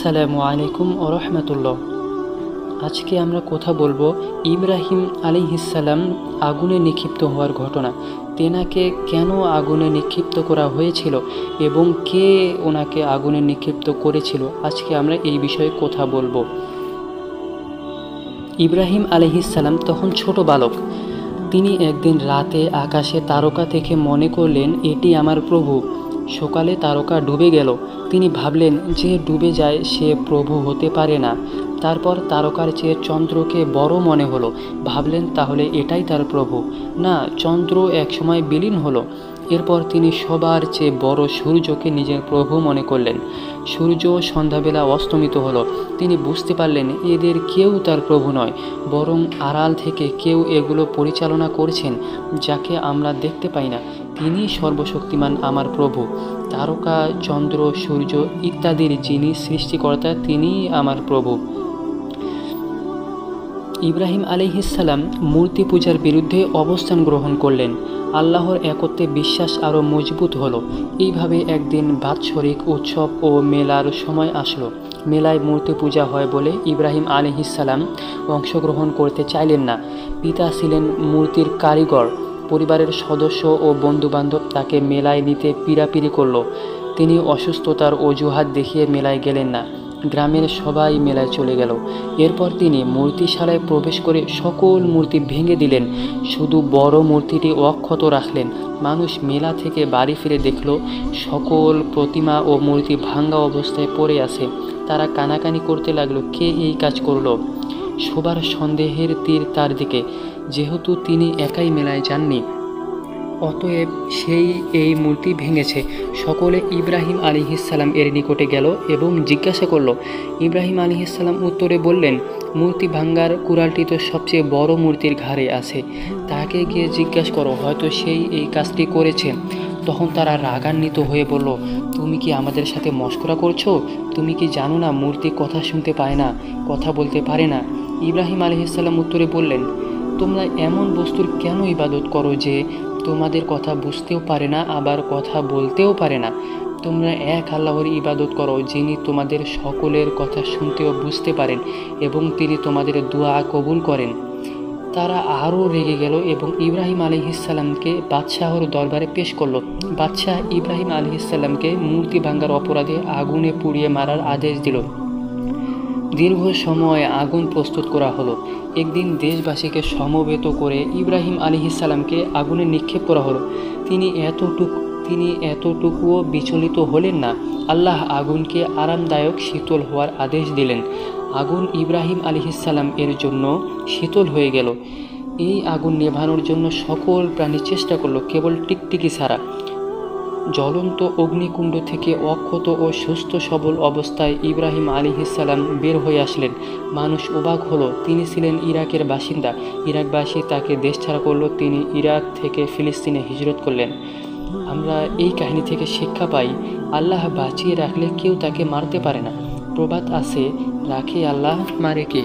আসসালামু আলাইকুম ওয়া রাহমাতুল্লাহ। আজকে আমরা কথা বলবো ইব্রাহিম আলাইহিস সালাম আগুনে নিক্ষিপ্ত হওয়ার ঘটনা। তেনাকে কেন আগুনে নিক্ষিপ্ত করা হয়েছিল এবং কে ওনাকে আগুনে নিক্ষিপ্ত করেছিল, আজকে আমরা এই বিষয়ে কথা বলবো। ইব্রাহিম আলাইহিস সালাম তখন ছোট বালক। তিনি একদিন রাতে আকাশে তারকা দেখে মনে করলেন, এটি আমার প্রভু। সকালে তারকা ডুবে গেল। তিনি ভাবলেন, যে ডুবে যায় সে প্রভু হতে পারে না। তারপর তারকার চেয়ে চন্দ্রকে বড় মনে হলো। ভাবলেন, তাহলে এটাই তার প্রভু। না, চন্দ্র একসময় বিলীন হলো। এরপর তিনি সবার চেয়ে বড় সূর্যকে নিজের প্রভু মনে করলেন। সূর্য সন্ধ্যাবেলা অস্তমিত হলো। তিনি বুঝতে পারলেন, এদের কেউ তার প্রভু নয়, বরং আড়াল থেকে কেউ এগুলো পরিচালনা করছেন, যাকে আমরা দেখতে পাই না। তিনি সর্বশক্তিমান আমার প্রভু। তারকা, চন্দ্র, সূর্য ইত্যাদির যিনি সৃষ্টিকর্তা, তিনিই আমার প্রভু। ইব্রাহিম আলাইহিস সালাম মূর্তি পূজার বিরুদ্ধে অবস্থান গ্রহণ করলেন। আল্লাহর একত্বে বিশ্বাস আরও মজবুত হলো। এইভাবে একদিন বাৎসরিক উৎসব ও মেলার সময় আসলো। মেলায় মূর্তি পূজা হয় বলে ইব্রাহিম আলাইহিস সালাম অংশগ্রহণ করতে চাইলেন না। পিতা ছিলেন মূর্তির কারিগর। পরিবারের সদস্য ও বন্ধুবান্ধব তাকে মেলায় নিতে পীড়াপিড়ি করল। তিনি অসুস্থতার অজুহাত দেখিয়ে মেলায় গেলেন না। গ্রামের সবাই মেলায় চলে গেল। এরপর তিনি মূর্তিশালায় প্রবেশ করে সকল মূর্তি ভেঙে দিলেন, শুধু বড় মূর্তিটি অক্ষত রাখলেন। মানুষ মেলা থেকে বাড়ি ফিরে দেখল, সকল প্রতিমা ও মূর্তি ভাঙা অবস্থায় পড়ে আছে। তারা কানাকানি করতে লাগলো, কে এই কাজ করলো। সবার সন্দেহের তীর তার দিকে, যেহেতু তিনি একাই মেলায় যাননি, অতএব সেই এই মূর্তি ভেঙেছে। সকলে ইব্রাহিম আলাইহিস সালাম এর নিকটে গেল এবং জিজ্ঞাসা করল। ইব্রাহিম আলাইহিস সালাম উত্তরে বললেন, মূর্তি ভাঙ্গার কুড়ালটি তো সবচেয়ে বড় মূর্তির ঘাড়ে আছে, তাকে গিয়ে জিজ্ঞাসা করো, হয়তো সেই এই কাজটি করেছে। তখন তারা রাগান্বিত হয়ে বলল, তুমি কি আমাদের সাথে মশকরা করছো? তুমি কি জানো না মূর্তি কথা শুনতে পায় না, কথা বলতে পারে না? ইব্রাহিম আলাইহিস সালাম উত্তরে বললেন, তোমরা এমন বস্তুর কেন ইবাদত করো যে তোমাদের কথা বুঝতেও পারে না, আবার কথা বলতেও পারে না? তোমরা এক আল্লাহর ইবাদত করো, যিনি তোমাদের সকলের কথা শুনতেও বুঝতে পারেন এবং তিনি তোমাদের দোয়া কবুল করেন। তারা আরও রেগে গেল এবং ইব্রাহিম আলাইহিস সালামকে বাদশাহর দরবারে পেশ করল। বাদশাহ ইব্রাহিম আলাইহিস সালামকে মূর্তি ভাঙ্গার অপরাধে আগুনে পুড়িয়ে মারার আদেশ দিল। দীর্ঘ সময় আগুন প্রস্তুত করা হলো। একদিন দেশবাসীকে সমবেত করে ইব্রাহিম আলাইহিস সালামকে আগুনে নিক্ষেপ করা হলো। তিনি এতটুকুও বিচলিত হলেন না। আল্লাহ আগুনকে আরামদায়ক শীতল হওয়ার আদেশ দিলেন। আগুন ইব্রাহিম আলাইহিস সালাম এর জন্য শীতল হয়ে গেল। এই আগুন নেভানোর জন্য সকল প্রাণী চেষ্টা করলো, কেবল টিকটিকি ছাড়া। জ্বলন্ত অগ্নিকুণ্ড থেকে অক্ষত ও সুস্থ সবল অবস্থায় ইব্রাহিম আলাইহিস সালাম বের হয়ে আসলেন। মানুষ অবাক হলো। তিনি ছিলেন ইরাকের বাসিন্দা। ইরাকবাসী তাকে দেশছাড়া করলো। তিনি ইরাক থেকে ফিলিস্তিনে হিজরত করলেন। আমরা এই কাহিনী থেকে শিক্ষা পাই, আল্লাহ বাঁচিয়ে রাখলে কেউ তাকে মারতে পারে না। প্রবাদ আছে, রাখে আল্লাহ, মারে কে?